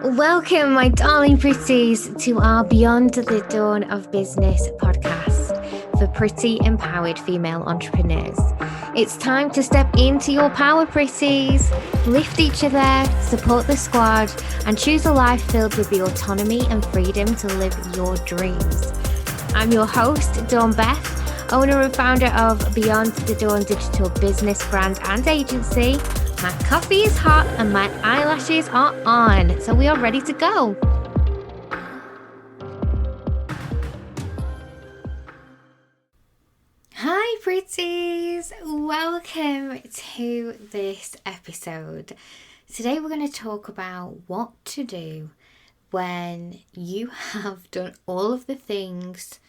Welcome, my darling pretties, to our Beyond the Dawn of Business podcast for pretty, empowered female entrepreneurs. It's time to step into your power, pretties. Lift each other, support the squad, and choose a life filled with the autonomy and freedom to live your dreams. I'm your host, Dawn Beth, owner and founder of Beyond the Dawn digital business brand and agency. My coffee is hot and my eyelashes are on, so we are ready to go. Hi pretties, welcome to this episode. Today we're going to talk about what to do when you have done all of the things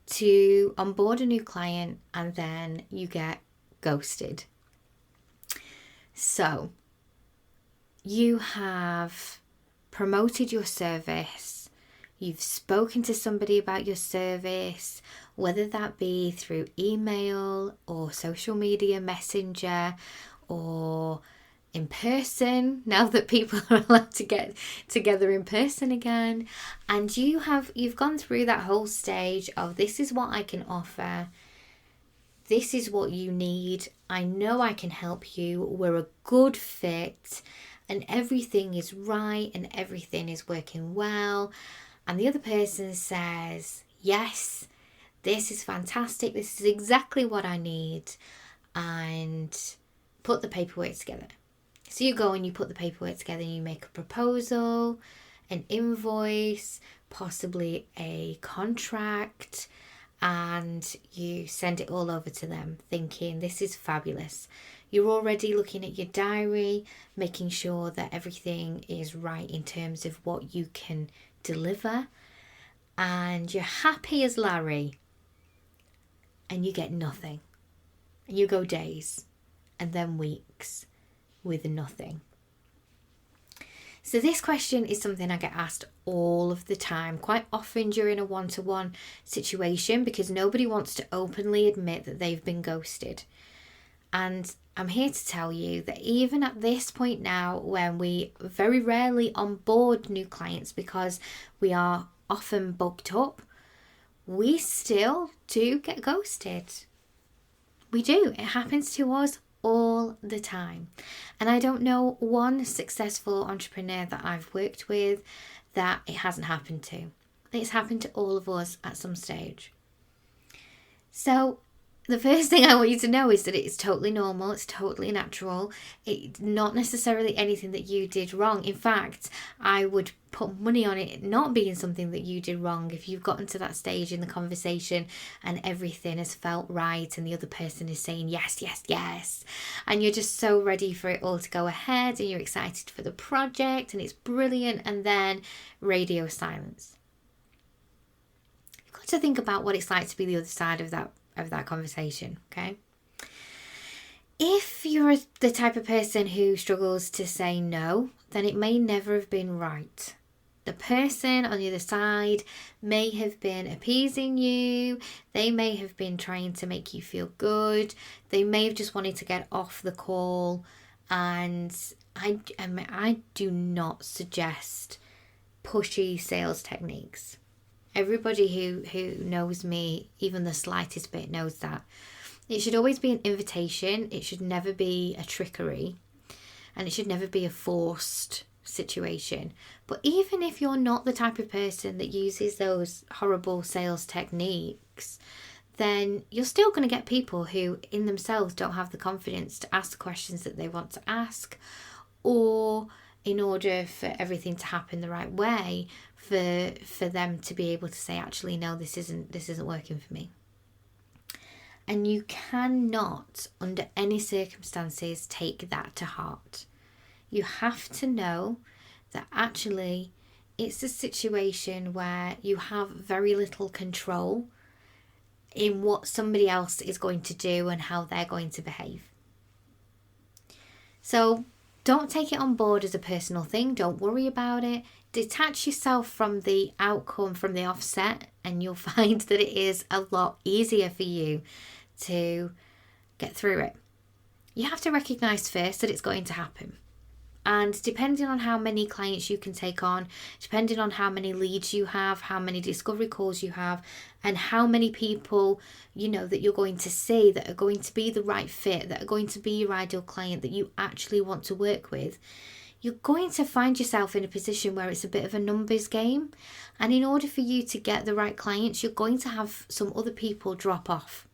to onboard a new client and then you get ghosted. So, you have promoted your service, you've spoken to somebody about your service, whether that be through email or social media messenger or in person, now that people are allowed to get together in person again, and you've gone through that whole stage of this is what I can offer. This is what you need. I know I can help you. We're a good fit and everything is right and everything is working well. And the other person says, yes, this is fantastic. This is exactly what I need. And put the paperwork together. So you go and you put the paperwork together and you make a proposal, an invoice, possibly a contract, and you send it all over to them thinking this is fabulous. You're already looking at your diary, making sure that everything is right in terms of what you can deliver, and you're happy as Larry, and you get nothing. And you go days and then weeks with nothing. So this question is something I get asked all of the time, quite often during a one-to-one situation, because nobody wants to openly admit that they've been ghosted. And I'm here to tell you that even at this point now, when we very rarely onboard new clients because we are often booked up, we still do get ghosted. We do. It happens to us all the time. And I don't know one successful entrepreneur that I've worked with that it hasn't happened to. It's happened to all of us at some stage. So the first thing I want you to know is that it's totally normal, it's totally natural. It's not necessarily anything that you did wrong. In fact, I would put money on it not being something that you did wrong if you've gotten to that stage in the conversation and everything has felt right and the other person is saying yes, yes, yes. And you're just so ready for it all to go ahead and you're excited for the project and it's brilliant, and then radio silence. You've got to think about what it's like to be the other side of that conversation, okay? If you're the type of person who struggles to say no, then it may never have been right. The person on the other side may have been appeasing you. They may have been trying to make you feel good. They may have just wanted to get off the call. And I do not suggest pushy sales techniques. Everybody who knows me, even the slightest bit, knows that. It should always be an invitation. It should never be a trickery. And it should never be a forced situation. But even if you're not the type of person that uses those horrible sales techniques, then you're still going to get people who in themselves don't have the confidence to ask the questions that they want to ask, or in order for everything to happen the right way, for them to be able to say, actually, no, this isn't working for me. And you cannot, under any circumstances, take that to heart. You have to know that actually it's a situation where you have very little control in what somebody else is going to do and how they're going to behave. So don't take it on board as a personal thing. Don't worry about it. Detach yourself from the outcome, from the offset, and you'll find that it is a lot easier for you to get through it. You have to recognise first that it's going to happen. And depending on how many clients you can take on, depending on how many leads you have, how many discovery calls you have, and how many people, that you're going to see that are going to be the right fit, that are going to be your ideal client that you actually want to work with, you're going to find yourself in a position where it's a bit of a numbers game. And in order for you to get the right clients, you're going to have some other people drop off.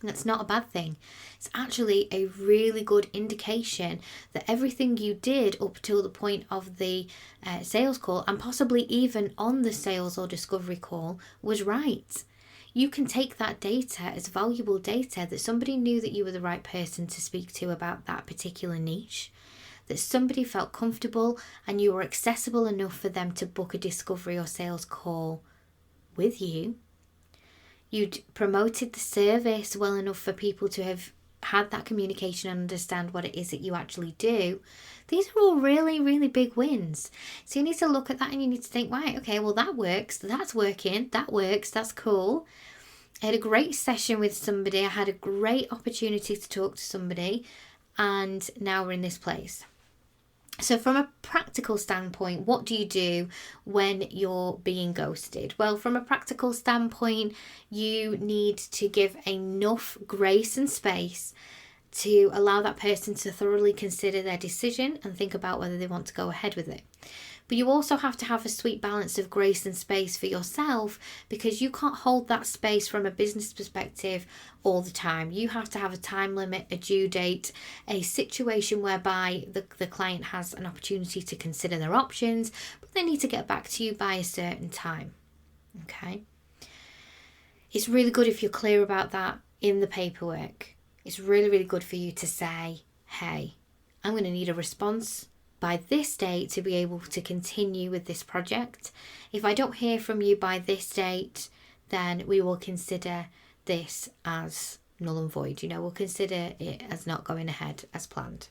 That's not a bad thing. It's actually a really good indication that everything you did up till the point of the sales call, and possibly even on the sales or discovery call, was right. You can take that data as valuable data, that somebody knew that you were the right person to speak to about that particular niche, that somebody felt comfortable and you were accessible enough for them to book a discovery or sales call with you. You'd promoted the service well enough for people to have had that communication and understand what it is that you actually do. These are all really, really big wins. So you need to look at that and you need to think, right, okay, well that works, that's working, that works, that's cool. I had a great session with somebody, I had a great opportunity to talk to somebody, and now we're in this place. So from a practical standpoint, what do you do when you're being ghosted? Well, from a practical standpoint, you need to give enough grace and space to allow that person to thoroughly consider their decision and think about whether they want to go ahead with it. But you also have to have a sweet balance of grace and space for yourself, because you can't hold that space from a business perspective all the time. You have to have a time limit, a due date, a situation whereby the client has an opportunity to consider their options, but they need to get back to you by a certain time. Okay? It's really good if you're clear about that in the paperwork. It's really, really good for you to say, hey, I'm going to need a response by this date to be able to continue with this project. If I don't hear from you by this date, then we will consider this as null and void. We'll consider it as not going ahead as planned.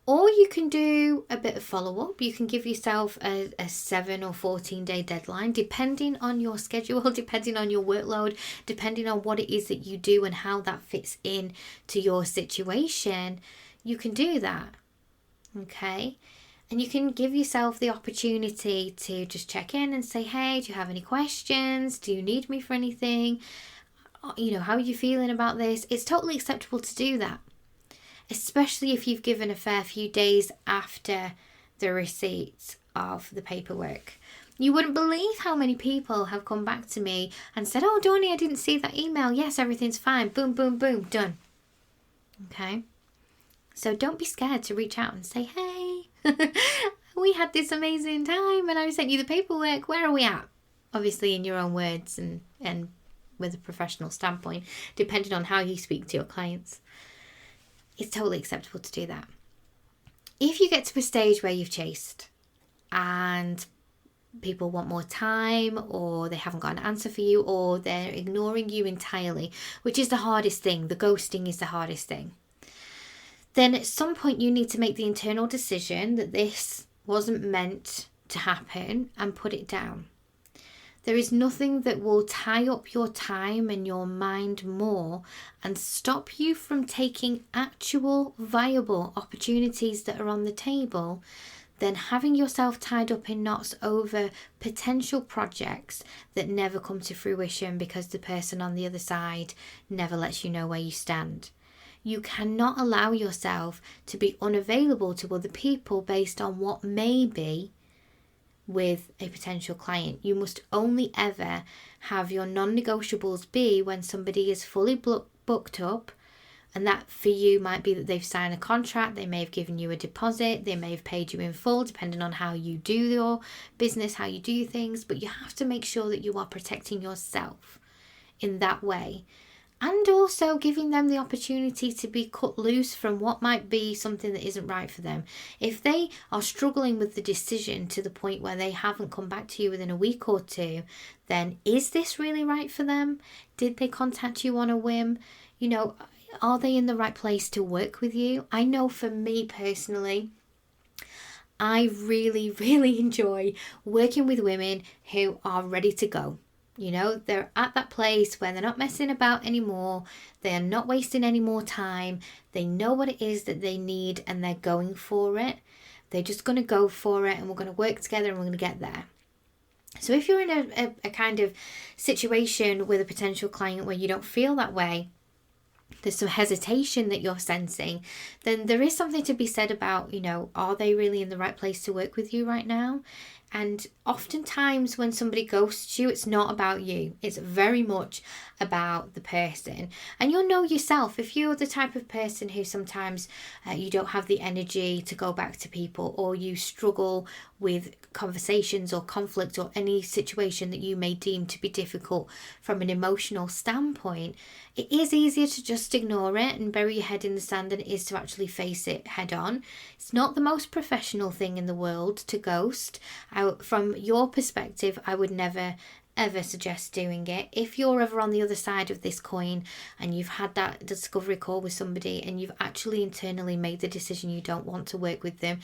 Or you can do a bit of follow-up. You can give yourself a 7 or 14 day deadline, depending on your schedule, depending on your workload, depending on what it is that you do and how that fits in to your situation. You can do that. Okay, and you can give yourself the opportunity to just check in and say, hey, do you have any questions? Do you need me for anything? How are you feeling about this? It's totally acceptable to do that, especially if you've given a fair few days after the receipt of the paperwork. You wouldn't believe how many people have come back to me and said, oh, Dawnnie, I didn't see that email. Yes, everything's fine. Boom, boom, boom, done. Okay. So don't be scared to reach out and say, hey, we had this amazing time and I sent you the paperwork. Where are we at? Obviously in your own words and with a professional standpoint, depending on how you speak to your clients. It's totally acceptable to do that. If you get to a stage where you've chased and people want more time, or they haven't got an answer for you, or they're ignoring you entirely, which is the hardest thing, the ghosting is the hardest thing, then at some point you need to make the internal decision that this wasn't meant to happen and put it down. There is nothing that will tie up your time and your mind more and stop you from taking actual viable opportunities that are on the table than having yourself tied up in knots over potential projects that never come to fruition because the person on the other side never lets you know where you stand. You cannot allow yourself to be unavailable to other people based on what may be with a potential client. You must only ever have your non-negotiables be when somebody is fully booked up, and that for you might be that they've signed a contract, they may have given you a deposit, they may have paid you in full, depending on how you do your business, how you do things, but you have to make sure that you are protecting yourself in that way. And also giving them the opportunity to be cut loose from what might be something that isn't right for them. If they are struggling with the decision to the point where they haven't come back to you within a week or two, then is this really right for them? Did they contact you on a whim? Are they in the right place to work with you? I know for me personally, I really, really enjoy working with women who are ready to go. You know, they're at that place where they're not messing about anymore. They are not wasting any more time. They know what it is that they need and they're going for it. They're just going to go for it, and we're going to work together and we're going to get there. So if you're in a kind of situation with a potential client where you don't feel that way, there's some hesitation that you're sensing, then there is something to be said about, you know, are they really in the right place to work with you right now? And oftentimes when somebody ghosts you, it's not about you. It's very much about the person. And you'll know yourself if you're the type of person who sometimes you don't have the energy to go back to people, or you struggle with conversations or conflict or any situation that you may deem to be difficult from an emotional standpoint. It is easier to just ignore it and bury your head in the sand than it is to actually face it head on. It's not the most professional thing in the world to ghost. From your perspective, I would never ever suggest doing it. If you're ever on the other side of this coin and you've had that discovery call with somebody and you've actually internally made the decision you don't want to work with them,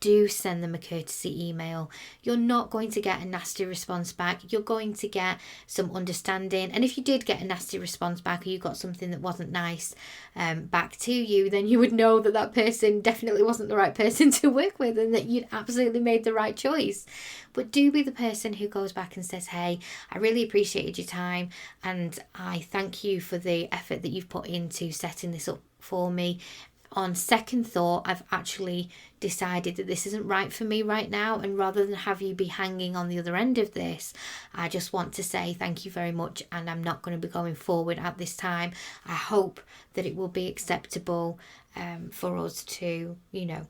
do send them a courtesy email. You're not going to get a nasty response back. You're going to get some understanding. And if you did get a nasty response back, or you got something that wasn't nice back to you, then you would know that that person definitely wasn't the right person to work with and that you'd absolutely made the right choice. But do be the person who goes back and says, hey, I really appreciated your time and I thank you for the effort that you've put into setting this up for me. On second thought, I've actually decided that this isn't right for me right now, and rather than have you be hanging on the other end of this, I just want to say thank you very much, and I'm not going to be going forward at this time. I hope that it will be acceptable for us to, you know,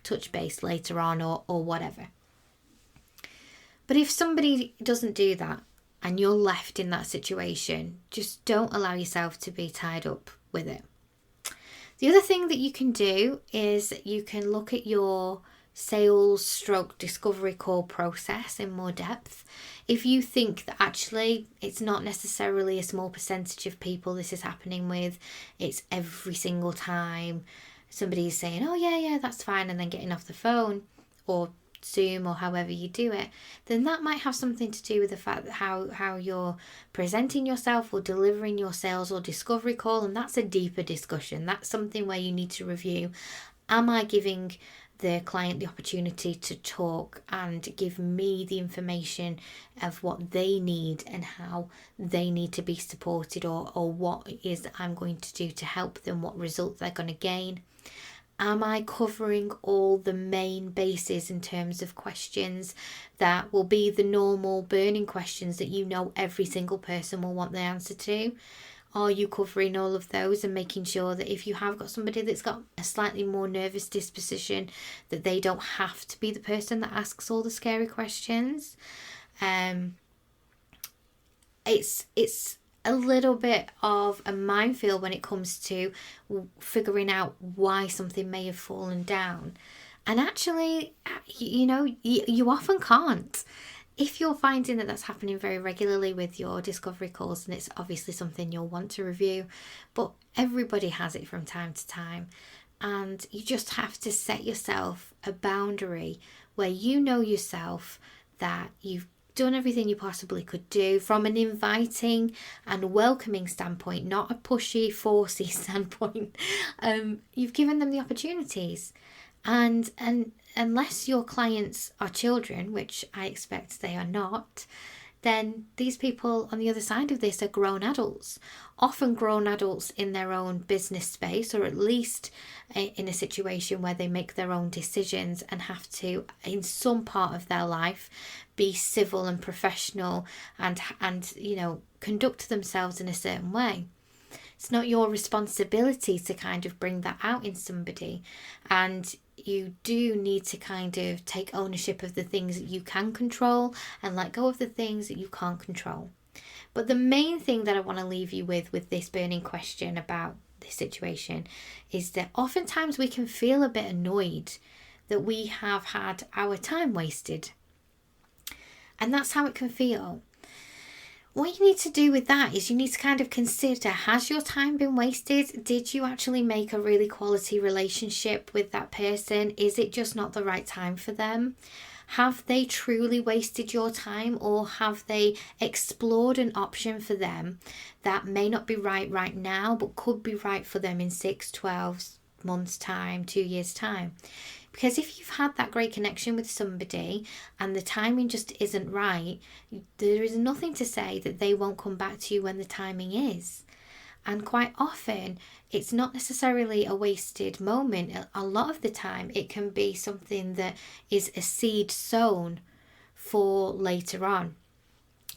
touch base later on or whatever. But if somebody doesn't do that and you're left in that situation, just don't allow yourself to be tied up with it. The other thing that you can do is you can look at your sales stroke discovery call process in more depth. If you think that actually it's not necessarily a small percentage of people this is happening with, it's every single time somebody's saying, oh yeah, that's fine, and then getting off the phone or Zoom or however you do it, then that might have something to do with the fact that how you're presenting yourself or delivering your sales or discovery call, and that's a deeper discussion. That's something where you need to review, am I giving the client the opportunity to talk and give me the information of what they need and how they need to be supported, or what it is that I'm going to do to help them, what results they're going to gain. Am I covering all the main bases in terms of questions that will be the normal burning questions that you know every single person will want the answer to? Are you covering all of those and making sure that if you have got somebody that's got a slightly more nervous disposition, that they don't have to be the person that asks all the scary questions? It's a little bit of a minefield when it comes to figuring out why something may have fallen down. And actually, you know, you often can't. If you're finding that that's happening very regularly with your discovery calls, then it's obviously something you'll want to review. But everybody has it from time to time. And you just have to set yourself a boundary where you know yourself that you've done everything you possibly could do from an inviting and welcoming standpoint, not a pushy, forcey standpoint. You've given them the opportunities, and unless your clients are children, which I expect they are not, then these people on the other side of this are grown adults, often grown adults in their own business space, or at least in a situation where they make their own decisions and have to, in some part of their life, be civil and professional and you know, conduct themselves in a certain way. It's not your responsibility to kind of bring that out in somebody, and you do need to kind of take ownership of the things that you can control and let go of the things that you can't control. But the main thing that I want to leave you with this burning question about this situation is that oftentimes we can feel a bit annoyed that we have had our time wasted. And that's how it can feel. What you need to do with that is you need to kind of consider, has your time been wasted? Did you actually make a really quality relationship with that person? Is it just not the right time for them? Have they truly wasted your time, or have they explored an option for them that may not be right now, but could be right for them in 6, 12 months time, 2 years time? Because if you've had that great connection with somebody and the timing just isn't right, there is nothing to say that they won't come back to you when the timing is. And quite often, it's not necessarily a wasted moment. A lot of the time, it can be something that is a seed sown for later on.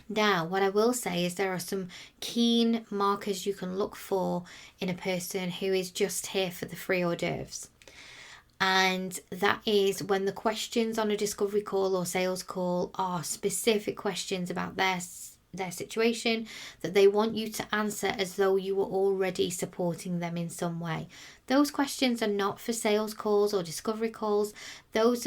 Now, what I will say is there are some keen markers you can look for in a person who is just here for the free hors d'oeuvres. And that is when the questions on a discovery call or sales call are specific questions about their situation that they want you to answer as though you were already supporting them in some way. Those questions are not for sales calls or discovery calls. Those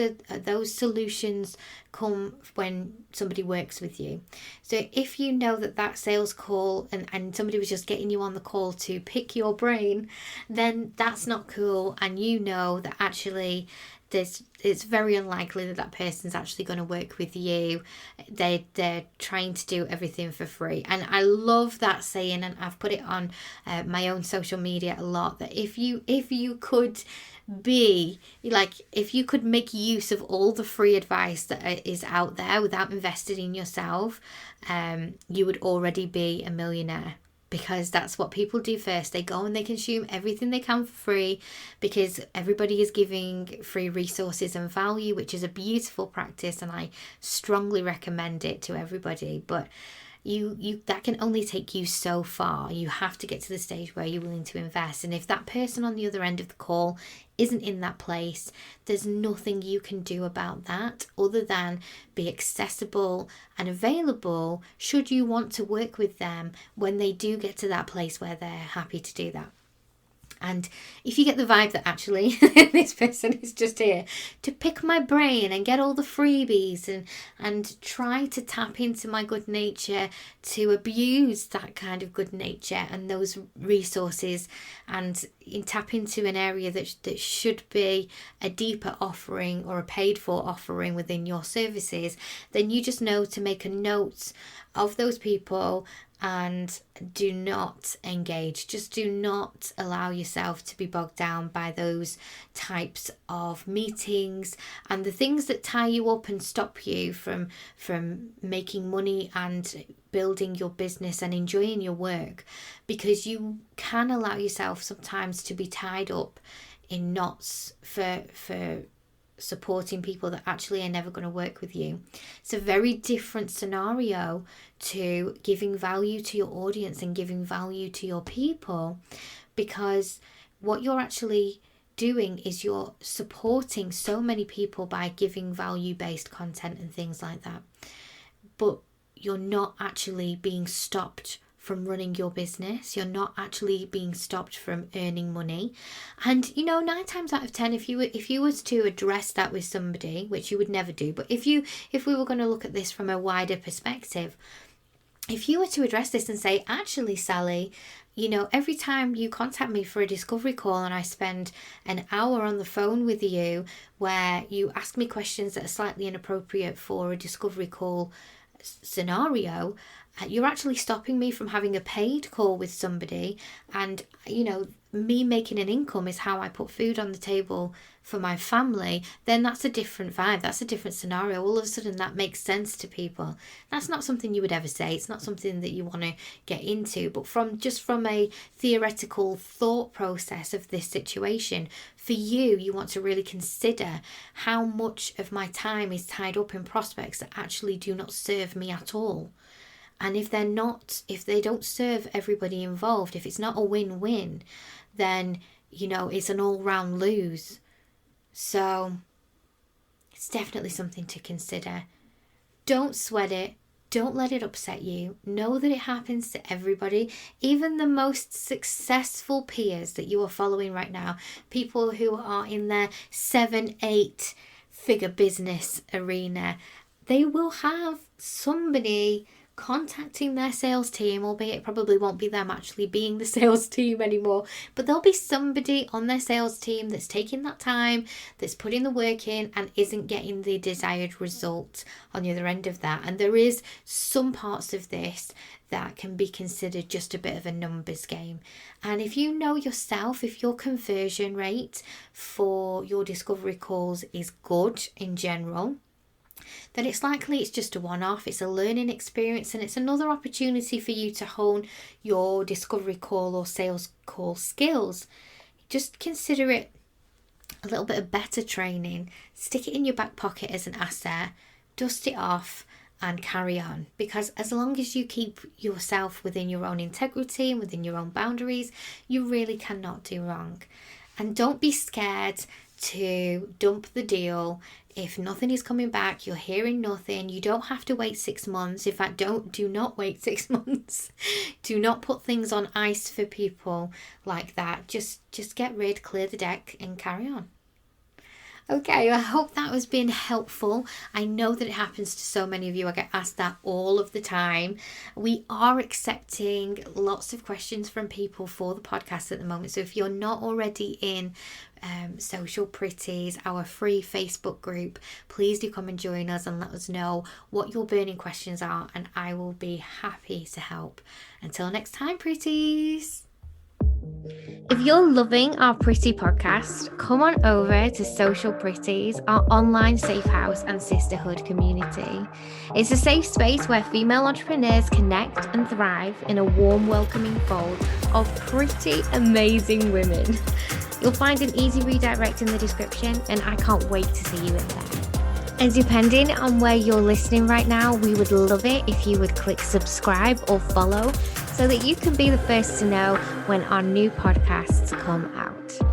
solutions come when somebody works with you. So if you know that sales call and somebody was just getting you on the call to pick your brain, then that's not cool, and you know that actually it's very unlikely that person's actually going to work with you. They're trying to do everything for free. And I love that saying, and I've put it on my own social media a lot, that if you could be like, if you could make use of all the free advice that is out there without investing in yourself, you would already be a millionaire. Because that's what people do first. They go and they consume everything they can for free, because everybody is giving free resources and value, which is a beautiful practice, and I strongly recommend it to everybody. But you that can only take you so far. You have to get to the stage where you're willing to invest. And if that person on the other end of the call isn't in that place, there's nothing you can do about that other than be accessible and available should you want to work with them when they do get to that place where they're happy to do that. And if you get the vibe that actually this person is just here to pick my brain and get all the freebies and try to tap into my good nature, to abuse that kind of good nature and those resources, and tap into an area that should be a deeper offering or a paid for offering within your services, then you just know to make a note of those people and do not engage. Just do not allow yourself to be bogged down by those types of meetings and the things that tie you up and stop you from making money and building your business and enjoying your work, because you can allow yourself sometimes to be tied up in knots for supporting people that actually are never going to work with you. It's a very different scenario to giving value to your audience and giving value to your people, because what you're actually doing is you're supporting so many people by giving value-based content and things like that, but you're not actually being stopped from running your business. You're not actually being stopped from earning money. And 9 times out of 10, if you was to address that with somebody, which you would never do, but if we were going to look at this from a wider perspective, if you were to address this and say, actually, Sally, every time you contact me for a discovery call and I spend an hour on the phone with you where you ask me questions that are slightly inappropriate for a discovery call scenario, you're actually stopping me from having a paid call with somebody, and me making an income is how I put food on the table for my family, then that's a different vibe. That's a different scenario. All of a sudden that makes sense to people. That's not something you would ever say. It's not something that you want to get into, but from a theoretical thought process of this situation, for you want to really consider how much of my time is tied up in prospects that actually do not serve me at all. And if they don't serve everybody involved, if it's not a win-win, then, it's an all-round lose. So it's definitely something to consider. Don't sweat it. Don't let it upset you. Know that it happens to everybody. Even the most successful peers that you are following right now, people who are in their 7-8 figure business arena, they will have somebody contacting their sales team, albeit it probably won't be them actually being the sales team anymore, but there'll be somebody on their sales team that's taking that time, that's putting the work in and isn't getting the desired result on the other end of that. And there is some parts of this that can be considered just a bit of a numbers game. And if you know yourself, if your conversion rate for your discovery calls is good in general, then it's likely it's just a one-off. It's a learning experience, and it's another opportunity for you to hone your discovery call or sales call skills. Just consider it a little bit of better training. Stick it in your back pocket as an asset, dust it off and carry on, because as long as you keep yourself within your own integrity and within your own boundaries, you really cannot do wrong. And don't be scared to dump the deal if nothing is coming back, you're hearing nothing. You don't have to wait 6 months. In fact, do not wait 6 months. Do not put things on ice for people like that. Just get rid, clear the deck and carry on. Okay, I hope that has been helpful. I know that it happens to so many of you. I get asked that all of the time. We are accepting lots of questions from people for the podcast at the moment. So if you're not already in Social Pretties, our free Facebook group, please do come and join us and let us know what your burning questions are, and I will be happy to help. Until next time, pretties. If you're loving our Pretty podcast, come on over to Social Pretties, our online safe house and sisterhood community. It's a safe space where female entrepreneurs connect and thrive in a warm, welcoming fold of pretty amazing women. You'll find an easy redirect in the description, and I can't wait to see you in there. And depending on where you're listening right now, we would love it if you would click subscribe or follow so that you can be the first to know when our new podcasts come out.